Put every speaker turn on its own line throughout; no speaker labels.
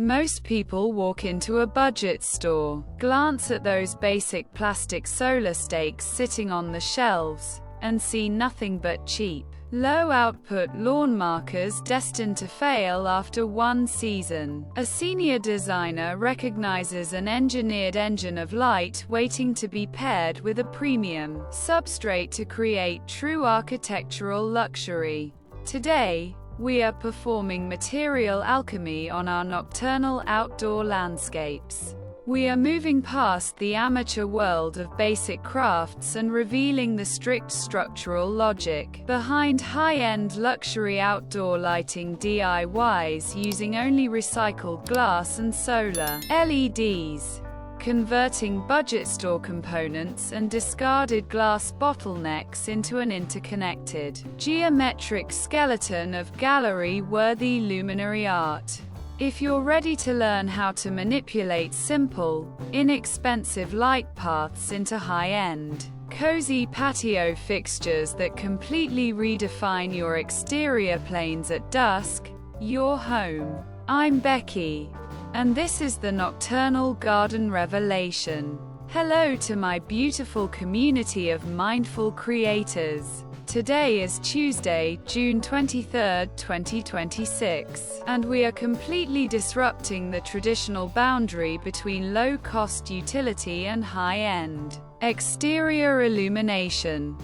Most people walk into a budget store, glance at those basic plastic solar stakes sitting on the shelves, and see nothing but cheap, low-output lawn markers destined to fail after one season. A senior designer recognizes an engineered engine of light waiting to be paired with a premium substrate to create true architectural luxury. Today, we are performing material alchemy on our nocturnal outdoor landscapes. We are moving past the amateur world of basic crafts and revealing the strict structural logic behind high-end luxury outdoor lighting DIYs using only recycled glass and solar LEDs. Converting budget store components and discarded glass bottlenecks into an interconnected, geometric skeleton of gallery-worthy luminary art. If you're ready to learn how to manipulate simple, inexpensive light paths into high-end, cozy patio fixtures that completely redefine your exterior planes at dusk, you're home. I'm Beki. And this is the Nocturnal Garden Revelation. Hello to my beautiful community of mindful creators. Today is Tuesday, June 23, 2026, and we are completely disrupting the traditional boundary between low-cost utility and high-end exterior illumination.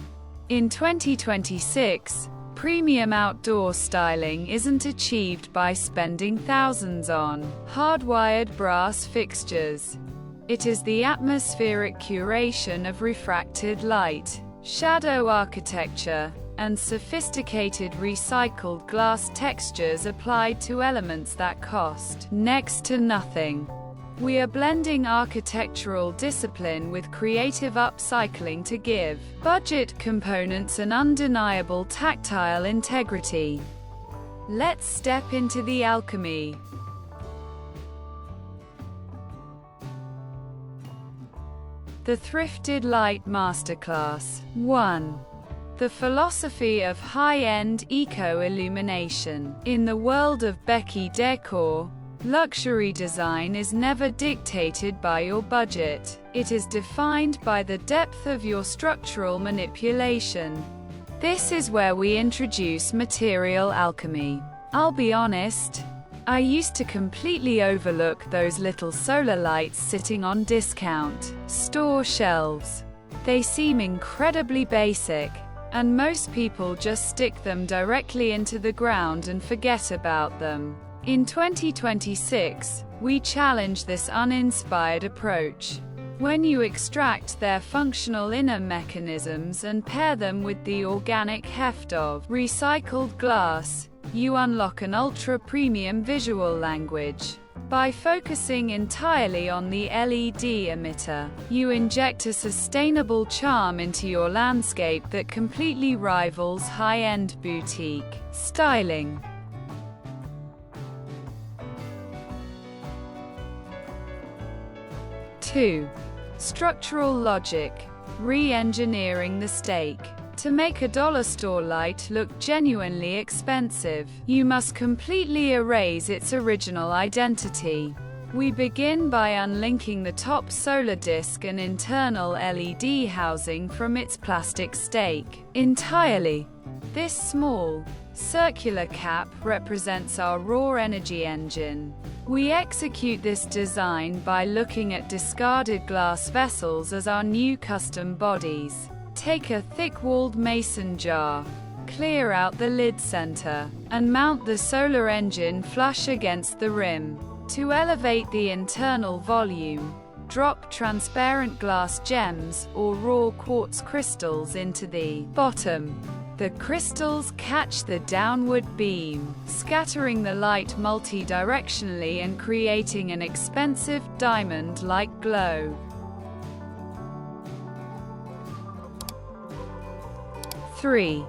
In 2026, premium outdoor styling isn't achieved by spending thousands on hardwired brass fixtures. It is the atmospheric curation of refracted light, shadow architecture, and sophisticated recycled glass textures applied to elements that cost next to nothing. We are blending architectural discipline with creative upcycling to give budget components an undeniable tactile integrity. Let's step into the alchemy. The Thrifted Light Masterclass 1. The philosophy of high-end eco-illumination. In the world of BekiDécor, luxury design is never dictated by your budget. It is defined by the depth of your structural manipulation. This is where we introduce material alchemy. I'll be honest, I used to completely overlook those little solar lights sitting on discount store shelves. They seem incredibly basic, and most people just stick them directly into the ground and forget about them. In 2026, we challenge this uninspired approach. When you extract their functional inner mechanisms and pair them with the organic heft of recycled glass, you unlock an ultra-premium visual language. By focusing entirely on the LED emitter, you inject a sustainable charm into your landscape that completely rivals high-end boutique styling. 2. Structural logic. Re-engineering the stake. To make a dollar store light look genuinely expensive, you must completely erase its original identity. We begin by unlinking the top solar disc and internal LED housing from its plastic stake entirely. This small, circular cap represents our raw energy engine. We execute this design by looking at discarded glass vessels as our new custom bodies. Take a thick-walled mason jar, clear out the lid center, and mount the solar engine flush against the rim. To elevate the internal volume, drop transparent glass gems or raw quartz crystals into the bottom. The crystals catch the downward beam, scattering the light multi-directionally and creating an expensive diamond-like glow. 3.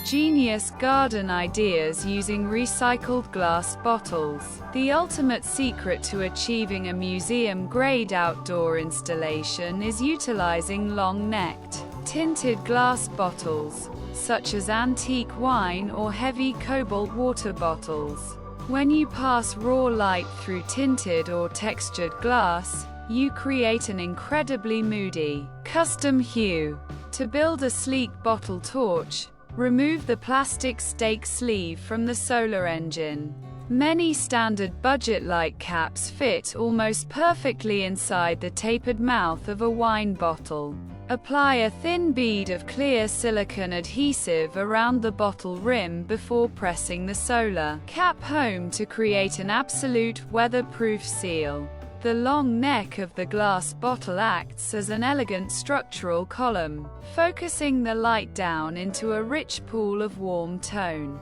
Genius garden ideas using recycled glass bottles. The ultimate secret to achieving a museum-grade outdoor installation is utilizing long-necked, tinted glass bottles, such as antique wine or heavy cobalt water bottles. When you pass raw light through tinted or textured glass, you create an incredibly moody, custom hue. To build a sleek bottle torch, remove the plastic stake sleeve from the solar engine. Many standard budget light caps fit almost perfectly inside the tapered mouth of a wine bottle. Apply a thin bead of clear silicone adhesive around the bottle rim before pressing the solar cap home to create an absolute weatherproof seal. The long neck of the glass bottle acts as an elegant structural column, focusing the light down into a rich pool of warm tone.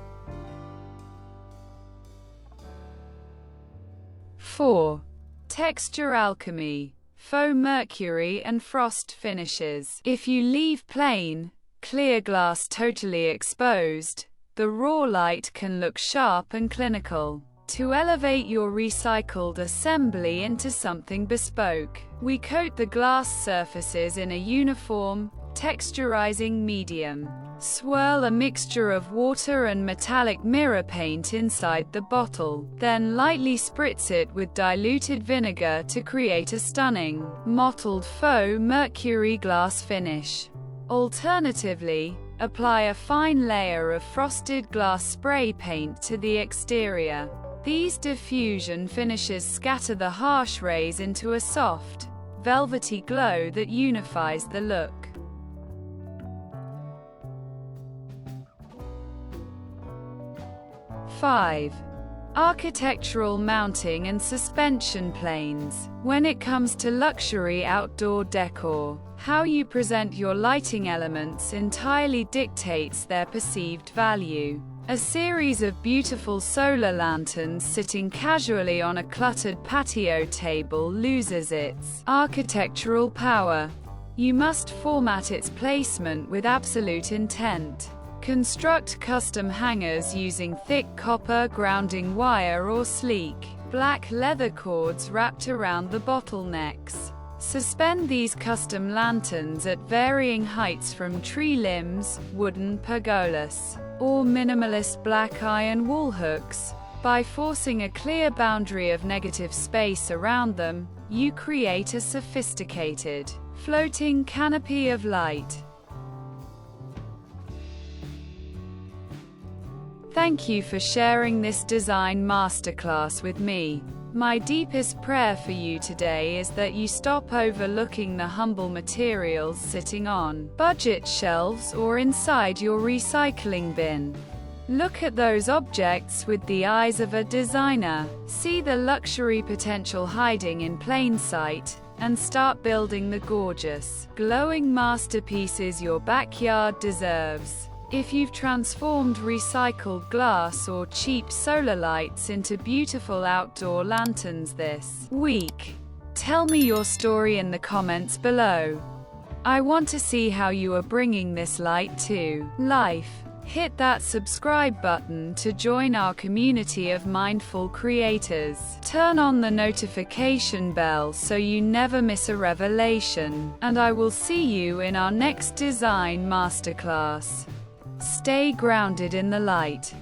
4. Texture alchemy. Faux mercury and frost finishes. If you leave plain, clear glass totally exposed, the raw light can look sharp and clinical. To elevate your recycled assembly into something bespoke, we coat the glass surfaces in a uniform, texturizing medium. Swirl a mixture of water and metallic mirror paint inside the bottle, then lightly spritz it with diluted vinegar to create a stunning, mottled faux mercury glass finish. Alternatively, apply a fine layer of frosted glass spray paint to the exterior. These diffusion finishes scatter the harsh rays into a soft, velvety glow that unifies the look. 5. Architectural mounting and suspension planes. When it comes to luxury outdoor decor, how you present your lighting elements entirely dictates their perceived value. A series of beautiful solar lanterns sitting casually on a cluttered patio table loses its architectural power. You must format its placement with absolute intent. Construct custom hangers using thick copper grounding wire or sleek, black leather cords wrapped around the bottlenecks. Suspend these custom lanterns at varying heights from tree limbs, wooden pergolas, or minimalist black iron wall hooks. By forcing a clear boundary of negative space around them, you create a sophisticated, floating canopy of light. Thank you for sharing this design masterclass with me. My deepest prayer for you today is that you stop overlooking the humble materials sitting on budget shelves or inside your recycling bin. Look at those objects with the eyes of a designer. See the luxury potential hiding in plain sight, and start building the gorgeous, glowing masterpieces your backyard deserves. If you've transformed recycled glass or cheap solar lights into beautiful outdoor lanterns this week, tell me your story in the comments below. I want to see how you are bringing this light to life. Hit that subscribe button to join our community of mindful creators. Turn on the notification bell so you never miss a revelation. And I will see you in our next design masterclass. Stay grounded in the light.